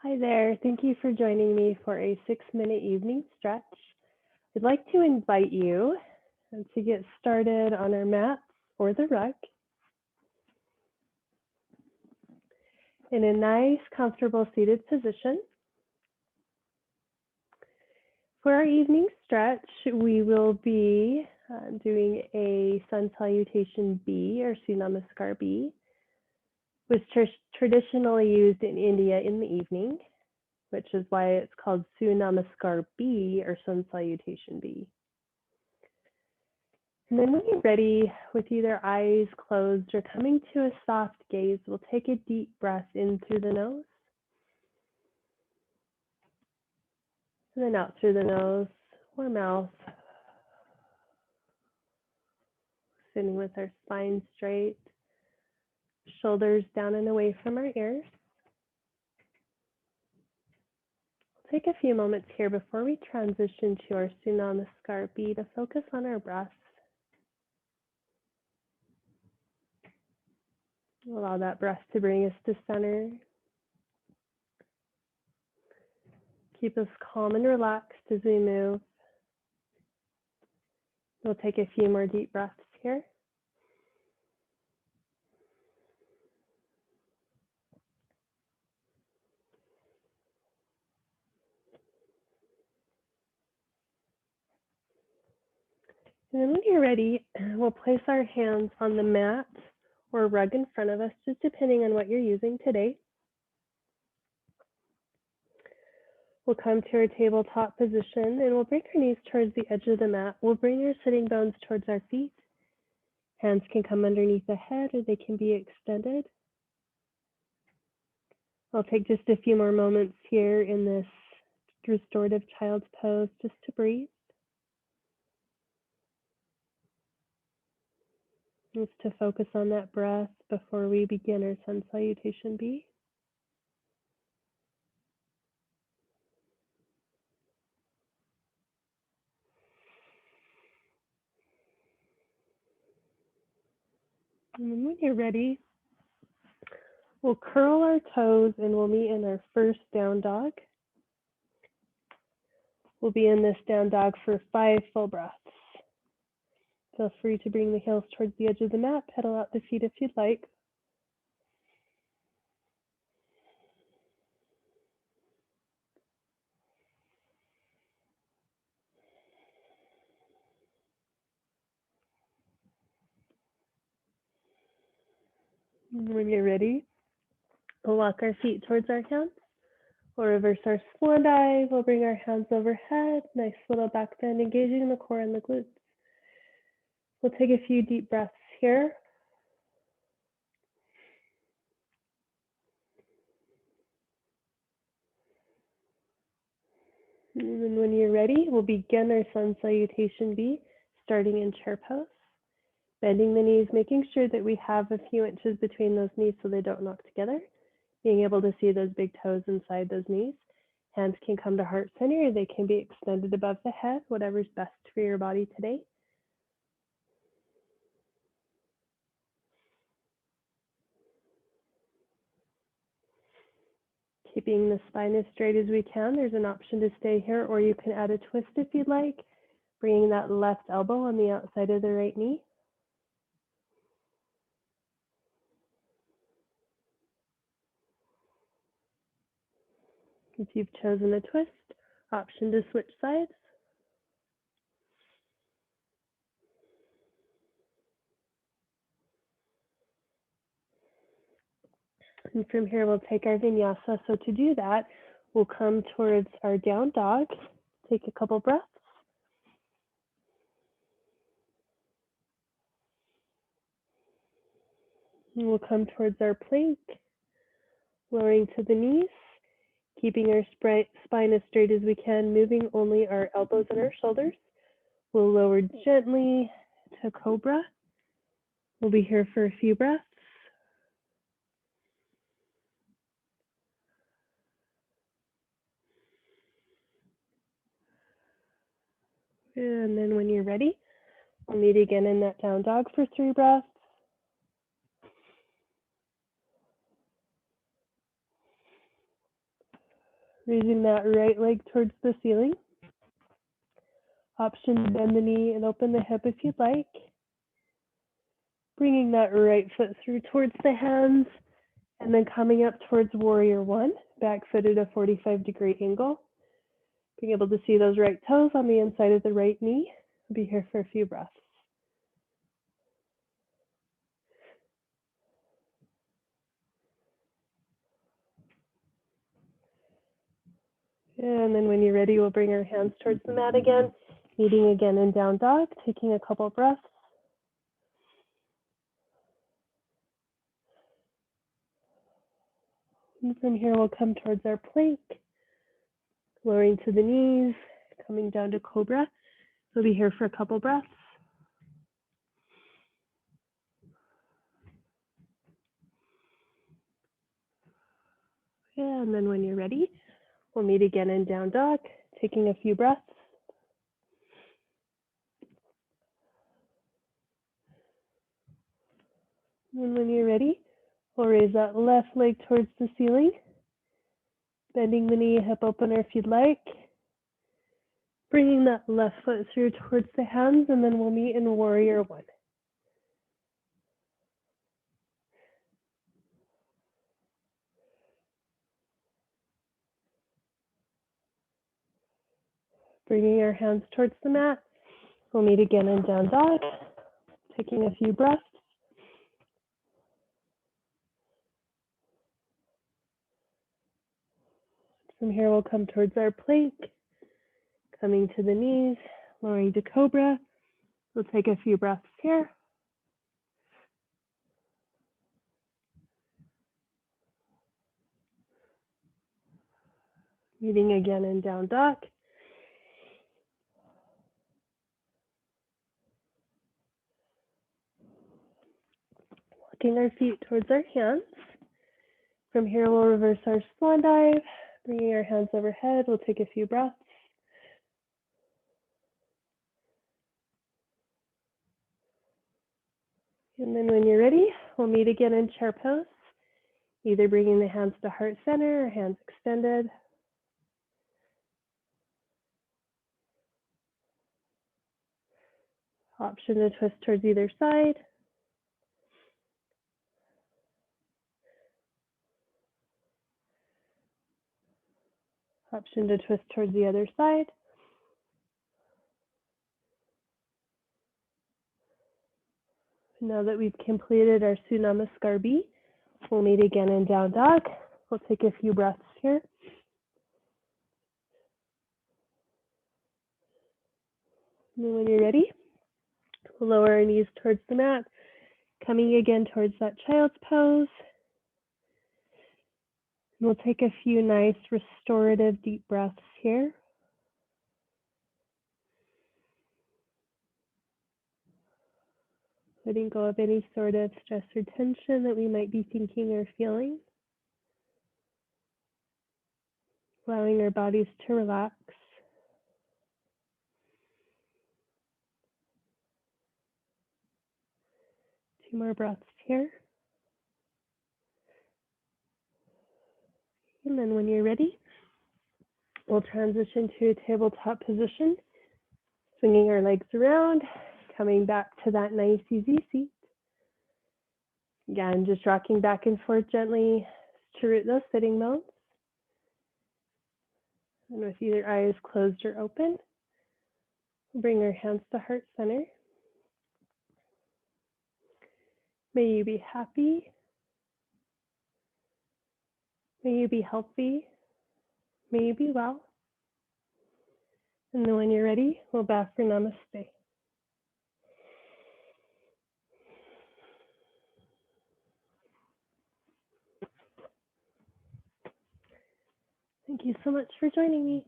Hi there. Thank you for joining me for a 6-minute evening stretch. I'd like to invite you to get started on our mats or the rug in a nice, comfortable seated position. For our evening stretch, we will be doing a Sun Salutation B or Namaskar B, which is traditionally used in India in the evening, which is why it's called Sun Namaskar B or Sun Salutation B. And then when you're ready, with either eyes closed or coming to a soft gaze, we'll take a deep breath in through the nose, and then out through the nose or mouth, sitting with our spine straight, shoulders down and away from our ears. We'll take a few moments here before we transition to our Namaskar B to focus on our breath. Allow that breath to bring us to center. Keep us calm and relaxed as we move. We'll take a few more deep breaths here. And then when you're ready, we'll place our hands on the mat or rug in front of us, just depending on what you're using today. We'll come to our tabletop position and we'll bring our knees towards the edge of the mat. We'll bring our sitting bones towards our feet. Hands can come underneath the head or they can be extended. I'll take just a few more moments here in this restorative child's pose just to breathe. Just to focus on that breath before we begin our Sun Salutation B. And when you're ready, we'll curl our toes and we'll meet in our first down dog. We'll be in this down dog for 5 full breaths. Feel free to bring the heels towards the edge of the mat, pedal out the feet if you'd like. And when you're ready, we'll walk our feet towards our hands. We'll reverse our swan dive. We'll bring our hands overhead. Nice little back bend, engaging the core and the glutes. We'll take a few deep breaths here. And then when you're ready, we'll begin our Sun Salutation B, starting in chair pose. Bending the knees, making sure that we have a few inches between those knees so they don't knock together. Being able to see those big toes inside those knees. Hands can come to heart center, or they can be extended above the head, whatever's best for your body today. Keeping the spine as straight as we can. There's an option to stay here, or you can add a twist if you'd like, bringing that left elbow on the outside of the right knee. If you've chosen a twist, option to switch sides. And from here, we'll take our vinyasa. So to do that, we'll come towards our down dog. Take a couple breaths. And we'll come towards our plank, lowering to the knees, keeping our spine as straight as we can, moving only our elbows and our shoulders. We'll lower gently to cobra. We'll be here for a few breaths. And then when you're ready, we'll meet again in that down dog for 3 breaths. Raising that right leg towards the ceiling. Option to bend the knee and open the hip if you'd like. Bringing that right foot through towards the hands and then coming up towards warrior one, back foot at a 45-degree angle. Being able to see those right toes on the inside of the right knee. We'll be here for a few breaths. And then when you're ready, we'll bring our hands towards the mat again, meeting again in down dog, taking a couple breaths. And from here, we'll come towards our plank, lowering to the knees, coming down to cobra. We'll be here for a couple breaths. And then when you're ready, we'll meet again in down dog, taking a few breaths. And when you're ready, we'll raise that left leg towards the ceiling, bending the knee, hip opener if you'd like. Bringing that left foot through towards the hands, and then we'll meet in warrior one. Bringing our hands towards the mat. We'll meet again in down dog, taking a few breaths. From here, we'll come towards our plank, coming to the knees, lowering to cobra. We'll take a few breaths here. Meeting again in down dog. Walking our feet towards our hands. From here, we'll reverse our swan dive, bringing our hands overhead. We'll take a few breaths. And then when you're ready, we'll meet again in chair pose, either bringing the hands to heart center or hands extended. Option to twist towards either side. Option to twist towards the other side. Now that we've completed our Namaskar B, we'll meet again in down dog. We'll take a few breaths here. And then when you're ready, we'll lower our knees towards the mat, coming again towards that child's pose. And we'll take a few nice restorative deep breaths here. Letting go of any sort of stress or tension that we might be thinking or feeling. Allowing our bodies to relax. Two more breaths here. And then when you're ready, we'll transition to a tabletop position, swinging our legs around, coming back to that nice easy seat. Again, just rocking back and forth gently to root those sitting bones. And with either eyes closed or open, we'll bring our hands to heart center. May you be happy. May you be healthy. May you be well. And then when you're ready, we'll bow for namaste. Thank you so much for joining me.